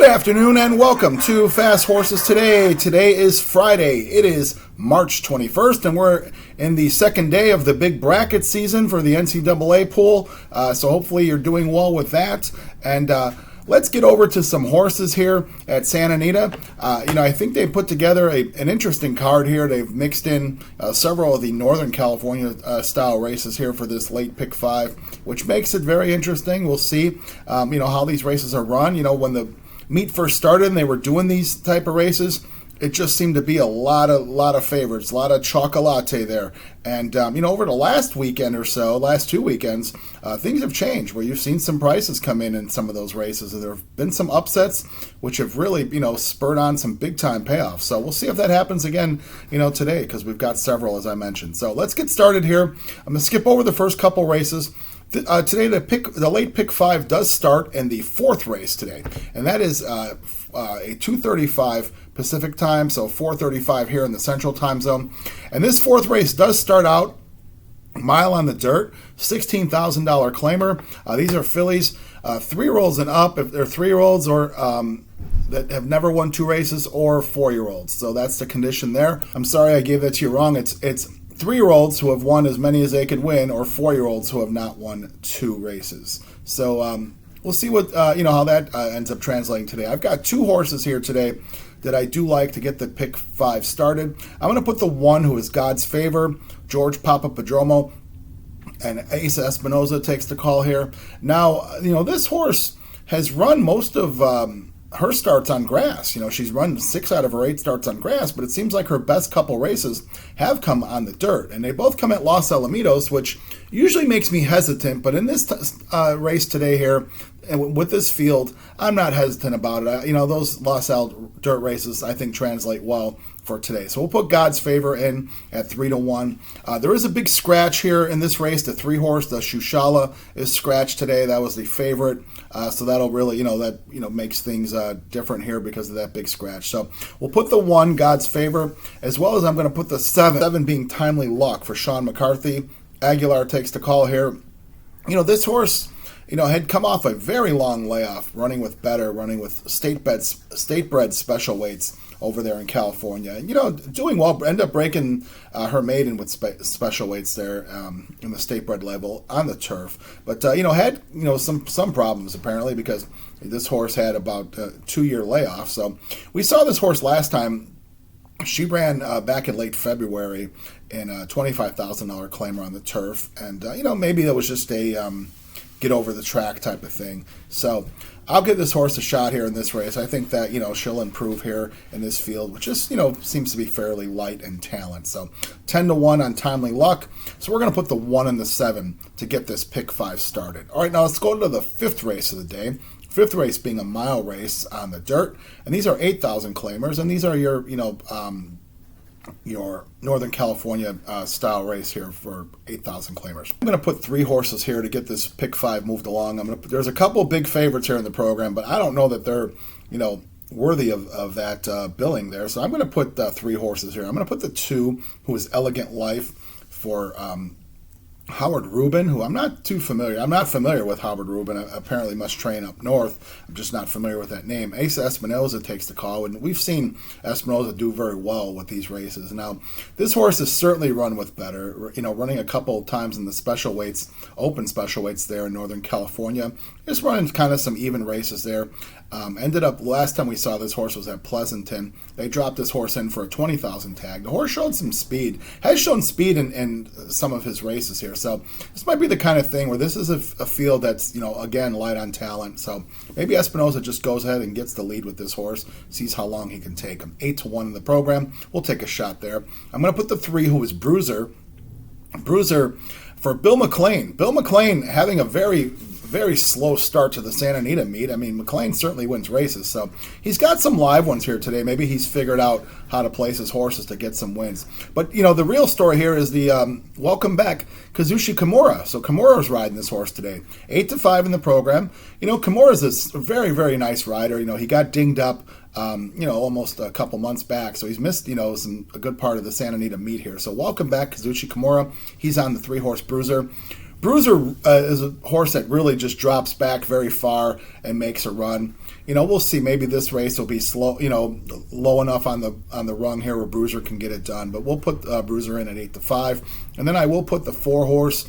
afternoon and welcome to Fast Horses Today. Today is Friday. It is March 21st and we're in the second day of the big bracket season for the NCAA pool. So hopefully you're doing well with that. And let's get over to some horses here at Santa Anita. I think they put together an interesting card here. They've mixed in several of the Northern California style races here for this late pick 5, which makes it very interesting. We'll see, how these races are run. When the meet first started and they were doing these type of races, it just seemed to be a lot of favorites, a lot of chocolate there. And, over the last weekend or so, last 2 weekends, things have changed where you've seen some prices come in some of those races. And there have been some upsets which have really, spurred on some big-time payoffs. So we'll see if that happens again, today, because we've got several, as I mentioned. So let's get started here. I'm going to skip over the first couple races. Today, the late pick 5 does start in the fourth race today, and that is a 2:35 Pacific time, so 4:35 here in the Central Time Zone. And this fourth race does start out mile on the dirt, $16,000 claimer. These are fillies, 3-year-olds and up, if they're 3-year-olds or that have never won 2 races, or 4-year-olds. So that's the condition there. I'm sorry I gave that to you wrong. It's 3-year-olds who have won as many as they could win, or 4-year-olds who have not won 2 races. So we'll see what how that ends up translating today. I've got 2 horses here today that I do like to get the pick 5 started. I'm going to put the 1 who is God's Favor, George Papapadromo, and Ace Espinoza takes the call here. Now, this horse has run most of her starts on grass. She's run 6 out of her 8 starts on grass, but it seems like her best couple races have come on the dirt, and they both come at Los Alamitos, which usually makes me hesitant, but in this race today here, and with this field, I'm not hesitant about it. Those Los Al dirt races, I think, translate well for today. So we'll put God's Favor in at 3-1. There is a big scratch here in this race. The 3-horse, the Shushala, is scratched today. That was the favorite. So that'll really, makes things different here because of that big scratch. So we'll put the 1, God's Favor, as well as I'm going to put the 7 being Timely Luck for Sean McCarthy. Aguilar takes the call here. This horse, had come off a very long layoff, running with state-bred special weights over there in California. And, doing well, ended up breaking her maiden with special weights there in the state-bred level on the turf. But, had, some problems apparently because this horse had about a 2-year layoff. So we saw this horse last time. She ran back in late February in a $25,000 claimer on the turf. And, maybe that was just a get over the track type of thing. So I'll give this horse a shot here in this race. I think that, she'll improve here in this field, which is, seems to be fairly light in talent. So 10-1 on Timely Luck. So we're going to put the 1 and the 7 to get this pick 5 started. All right, now let's go to the 5th race of the day. 5th race being a mile race on the dirt. And these are 8,000 claimers. And these are your Northern California style race here for 8,000 claimers. I'm going to put 3 horses here to get this pick 5 moved along. There's a couple big favorites here in the program, but I don't know that they're, worthy of that billing there. So I'm going to put 3 horses here. I'm going to put the 2, who is Elegant Life, for Howard Rubin, who I'm not too familiar. I'm not familiar with Howard Rubin. Apparently must train up north. I'm just not familiar with that name. Ace Espinoza takes the call, and we've seen Espinoza do very well with these races. Now, this horse has certainly run with better, running a couple of times in the special weights, open special weights there in Northern California. Just running kind of some even races there. Ended up, last time we saw this horse was at Pleasanton. They dropped this horse in for a 20,000 tag. The horse showed some speed, has shown speed in some of his races here. So this might be the kind of thing where this is a field that's, again, light on talent. So maybe Espinoza just goes ahead and gets the lead with this horse, sees how long he can take him. 8-1 in the program. We'll take a shot there. I'm going to put the 3, who is Bruiser. Bruiser for Bill McLean. Bill McLean having a very slow start to the Santa Anita meet. I mean, McLean certainly wins races, so he's got some live ones here today. Maybe he's figured out how to place his horses to get some wins. But, the real story here is the welcome back Kazushi Kimura. So Kimura's riding this horse today. 8-5 in the program. Kimura's a very, very nice rider. He got dinged up, almost a couple months back. So he's missed, a good part of the Santa Anita meet here. So welcome back, Kazushi Kimura. He's on the 3-horse Bruiser. Bruiser is a horse that really just drops back very far and makes a run. we'll see. Maybe this race will be slow, low enough on the rung here where Bruiser can get it done. But we'll put Bruiser in at 8-5, and then I will put the 4-horse,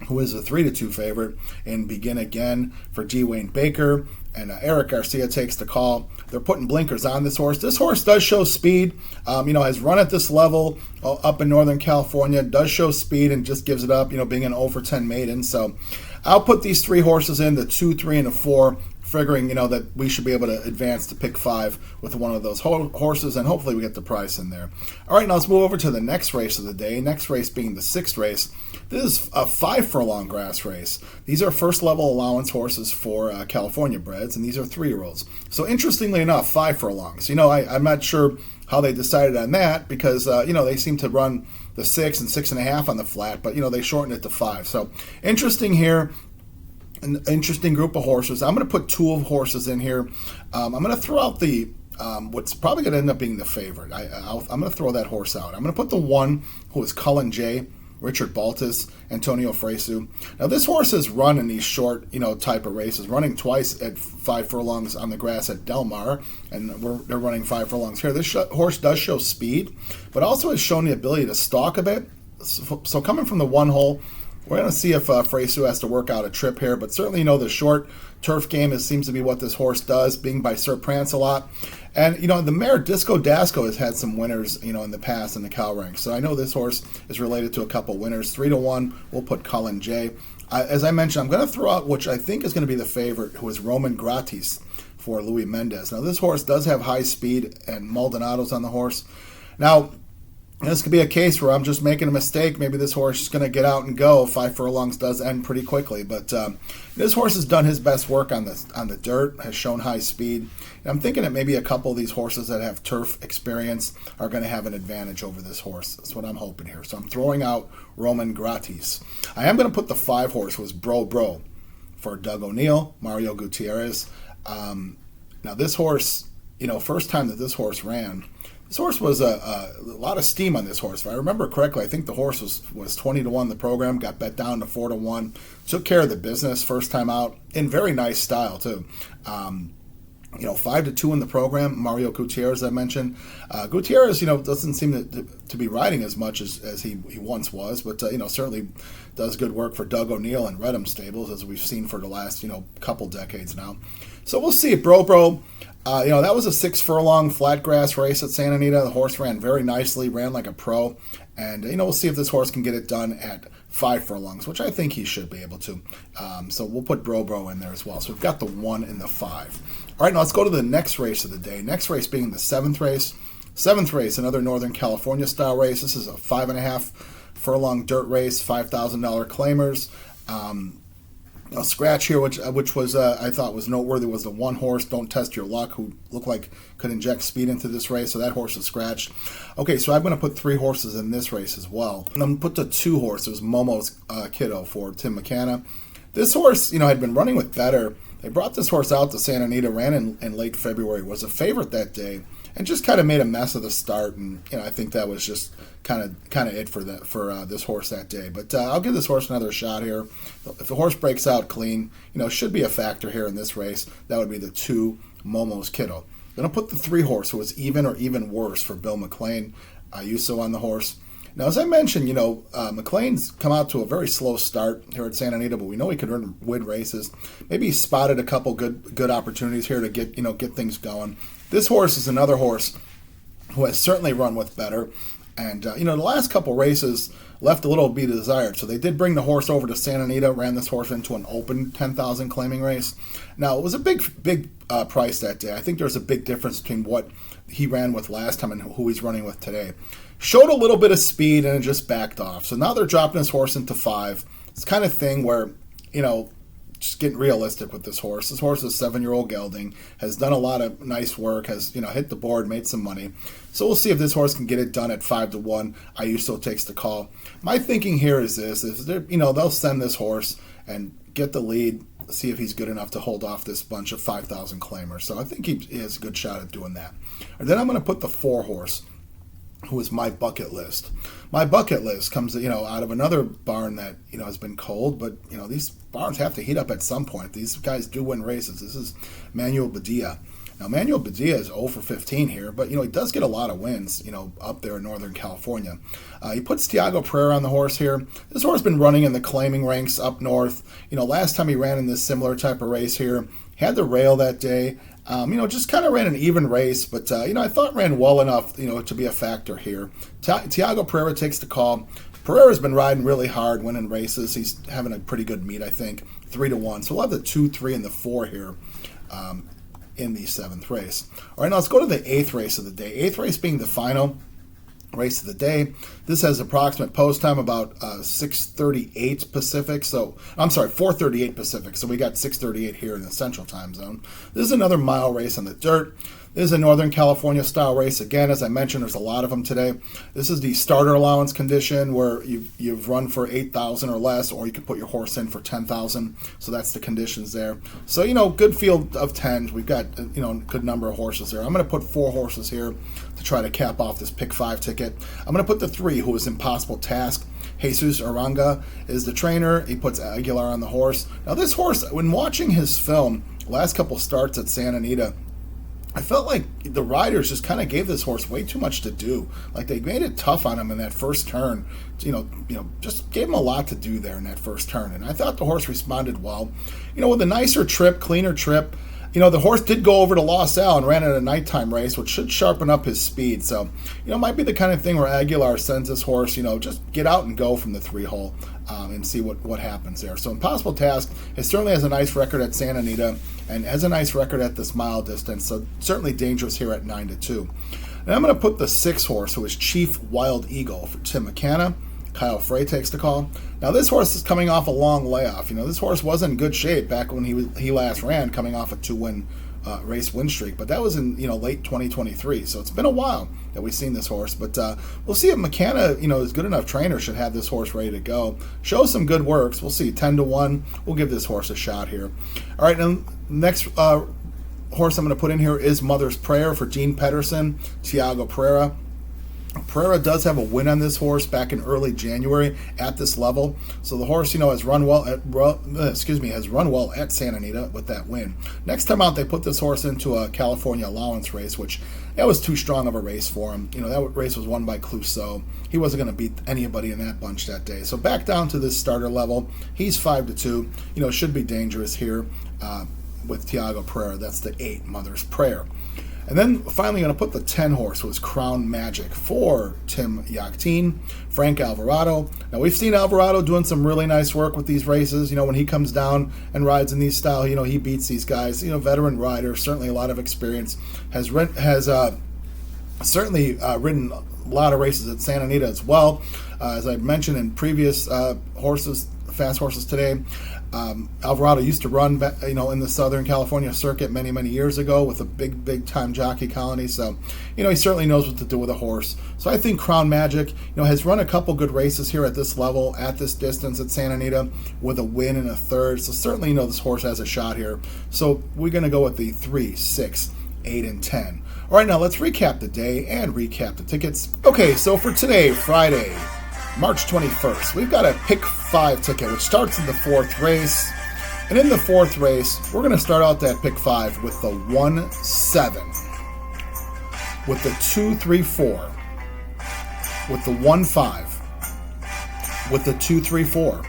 who is a 3-2 favorite, in Begin Again for G. Wayne Baker. And Eric Garcia takes the call. They're putting blinkers on this horse. This horse does show speed. Has run at this level up in Northern California. Does show speed and just gives it up, being an 0-10 maiden. So I'll put these 3 horses in, the 2, 3, and the 4, figuring, that we should be able to advance to pick 5 with one of those horses, and hopefully we get the price in there. All right, now let's move over to the next race of the day. Next race being the 6th race. This is a 5-furlong grass race. These are first level allowance horses for California breds, and these are 3-year-olds. So interestingly enough, 5 furlongs. I'm not sure how they decided on that because, they seem to run the 6 and 6.5 on the flat, but, they shortened it to 5. So interesting here. An interesting group of horses. I'm going to put 2 of horses in here. I'm going to throw out the what's probably going to end up being the favorite. I'm going to throw that horse out. I'm going to put the 1 who is Cullen J, Richard Baltus, Antonio Fresu. Now this horse has run in these short, type of races, running twice at 5 furlongs on the grass at Del Mar, and they're running 5 furlongs here. This horse does show speed, but also has shown the ability to stalk a bit. So coming from the 1 hole, we're going to see if Fresu has to work out a trip here, but certainly, the short turf game seems to be what this horse does, being by Sir Prance a lot. And, the mare Disco Dasco has had some winners, in the past in the cow ranks. So I know this horse is related to a couple winners. 3-1, we'll put Cullen J. As I mentioned, I'm going to throw out, which I think is going to be the favorite, who is Roman Gratis for Luis Mendez. Now, this horse does have high speed and Maldonado's on the horse. Now, this could be a case where I'm just making a mistake. Maybe this horse is going to get out and go. 5 furlongs does end pretty quickly. But this horse has done his best work on the dirt, has shown high speed. And I'm thinking that maybe a couple of these horses that have turf experience are going to have an advantage over this horse. That's what I'm hoping here. So I'm throwing out Roman Gratis. I am going to put the 5 horse, was Bro for Doug O'Neill, Mario Gutierrez. Now this horse, first time that this horse ran, this horse was a lot of steam on this horse. If I remember correctly, I think the horse was 20-1 the program, got bet down to 4-1. Took care of the business first time out in very nice style too. 5-2 in the program. Mario Gutierrez, I mentioned. Gutierrez, doesn't seem to be riding as much as he once was, but certainly does good work for Doug O'Neill and Redham Stables, as we've seen for the last couple decades now. So we'll see. Bro. That was a 6 furlong flat grass race at Santa Anita. The horse ran very nicely, ran like a pro. And, we'll see if this horse can get it done at 5 furlongs, which I think he should be able to. So we'll put Bro in there as well. So we've got the 1 and the 5. All right, now let's go to the next race of the day. Next race being the 7th race. 7th race, another Northern California style race. This is a 5.5 furlong dirt race, $5,000 claimers. A scratch here, which was I thought was noteworthy, was the 1 horse, Don't Test Your Luck, who looked like could inject speed into this race, so that horse is scratched. Okay, so I'm going to put 3 horses in this race as well. And I'm going to put the 2 horses, Momo's Kiddo for Tim McKenna. This horse, had been running with better. They brought this horse out to Santa Anita, ran in late February, was a favorite that day, and just kind of made a mess of the start. And I think that was just kind of it for this horse that day. But I'll give this horse another shot here. If the horse breaks out clean, should be a factor here in this race. That would be the 2 Momo's Kiddo. Then I'll put the 3 horse, who was even or even worse for Bill McLean. Ayuso on the horse. Now, as I mentioned, McLean's come out to a very slow start here at Santa Anita, but we know he could win races. Maybe he spotted a couple good opportunities here to get things going. This horse is another horse who has certainly run with better. And, the last couple races left a little to be desired. So they did bring the horse over to Santa Anita, ran this horse into an open 10,000 claiming race. Now, it was a big price that day. I think there's a big difference between what he ran with last time and who he's running with today. Showed a little bit of speed and it just backed off. So now they're dropping this horse into 5. It's kind of thing where, just getting realistic with this horse. This horse is 7-year-old gelding, has done a lot of nice work, has, hit the board, made some money. So we'll see if this horse can get it done at 5-1. Ayuso takes the call. My thinking here is this, they'll send this horse and get the lead, see if he's good enough to hold off this bunch of 5,000 claimers. So I think he has a good shot at doing that. And then I'm going to put the 4 horse, who is my bucket list. My bucket list comes, out of another barn that, has been cold, but, these barns have to heat up at some point. These guys do win races. This is Manuel Badia. Now, Manuel Badia is 0 for 15 here, but, he does get a lot of wins, up there in Northern California. He puts Tiago Pereira on the horse here. This horse has been running in the claiming ranks up north. Last time he ran in this similar type of race here, had the rail that day. Just kind of ran an even race, but, I thought ran well enough, to be a factor here. Tiago Pereira takes the call. Pereira's been riding really hard, winning races. He's having a pretty good meet, I think, 3-1. So we'll have the 2, 3, and the 4 here in the 7th race. All right, now let's go to the 8th race of the day. 8th race being the final race of the day. This has approximate post time about 6:38 Pacific. So I'm sorry, 4:38 Pacific. So we got 6:38 here in the Central Time Zone. This is another mile race on the dirt. This is a Northern California style race. Again, as I mentioned, there's a lot of them today. This is the starter allowance condition where you've run for 8,000 or less, or you can put your horse in for 10,000. So that's the conditions there. So, good field of 10. We've got, a good number of horses there. I'm going to put 4 horses here to try to cap off this pick 5 ticket. I'm going to put the 3, who is Impossible Task. Jesus Aranga is the trainer. He puts Aguilar on the horse. Now, this horse, when watching his film, last couple starts at Santa Anita, I felt like the riders just kind of gave this horse way too much to do. Like they made it tough on him in that first turn. Just gave him a lot to do there in that first turn. And I thought the horse responded well. With a nicer trip, cleaner trip. The horse did go over to Los Al and ran at a nighttime race, which should sharpen up his speed. So, it might be the kind of thing where Aguilar sends this horse, just get out and go from the 3-hole and see what happens there. So Impossible Task, it certainly has a nice record at Santa Anita and has a nice record at this mile distance. So certainly dangerous here at 9-2. And I'm going to put the 6 horse, who is Chief Wild Eagle, for Tim McCanna. Kyle Frey takes the call. Now, this horse is coming off a long layoff. This horse was in good shape back when he last ran, coming off a 2-win race win streak. But that was in late 2023. So it's been a while that we've seen this horse. But we'll see if McCanna, is good enough trainer, should have this horse ready to go. Show some good works. We'll see. 10-1. We'll give this horse a shot here. All right, now next horse I'm going to put in here is Mother's Prayer for Gene Pedersen, Tiago Pereira. Pereira does have a win on this horse back in early January at this level. So the horse, has run well at Santa Anita with that win. Next time out, they put this horse into a California allowance race, which that was too strong of a race for him. That race was won by Clouseau. He wasn't going to beat anybody in that bunch that day. So back down to this starter level. He's 5-2. Should be dangerous here with Tiago Pereira. That's the 8, Mother's Prayer. And then finally going to put the 10 horse, who is Crown Magic, for Tim Yakteen, Frank Alvarado. Now, we've seen Alvarado doing some really nice work with these races. When he comes down and rides in these style, he beats these guys. Veteran rider, certainly a lot of experience, has certainly ridden a lot of races at Santa Anita as well. As I mentioned in previous fast horses today, Alvarado used to run, in the Southern California circuit many, many years ago with a big time jockey colony. So, he certainly knows what to do with a horse. So I think Crown Magic, has run a couple good races here at this level, at this distance at Santa Anita, with a win and a third. So certainly, this horse has a shot here. So we're going to go with the 3, 6, 8, and 10. All right, now let's recap the day and recap the tickets. Okay, so for today, Friday, March 21st, we've got a pick 5 ticket, which starts in the 4th race. And in the 4th race, we're going to start out that pick 5 with the 1-7, with the 2-3-4, with the 1-5, with the 2-3-4,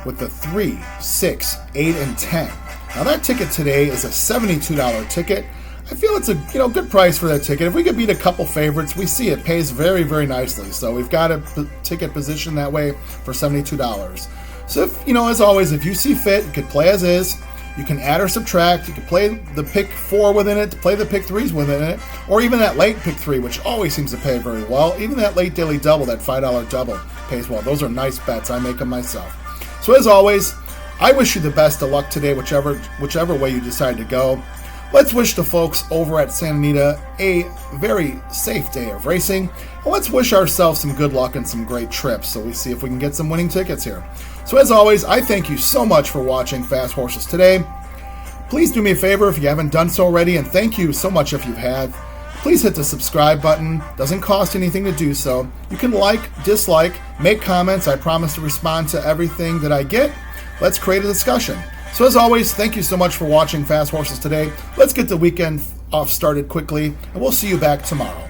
with the 3, 6, 8, and 10. Now that ticket today is a $72 ticket. I feel it's a good price for that ticket. If we could beat a couple favorites, we see it pays very, very nicely. So we've got a ticket positioned that way for $72. So if, as always, if you see fit, you could play as is. You can add or subtract. You can play the pick 4 within it, play the pick 3s within it, or even that late pick 3, which always seems to pay very well. Even that late daily double, that $5 double, pays well. Those are nice bets. I make them myself. So as always, I wish you the best of luck today, whichever way you decide to go. Let's wish the folks over at Santa Anita a very safe day of racing. And let's wish ourselves some good luck and some great trips so we see if we can get some winning tickets here. So as always, I thank you so much for watching Fast Horses today. Please do me a favor if you haven't done so already, and thank you so much if you have. please hit the subscribe button. Doesn't cost anything to do so. You can like, dislike, make comments. I promise to respond to everything that I get. Let's create a discussion. So as always, thank you so much for watching Fast Horses today. Let's get the weekend off started quickly, and we'll see you back tomorrow.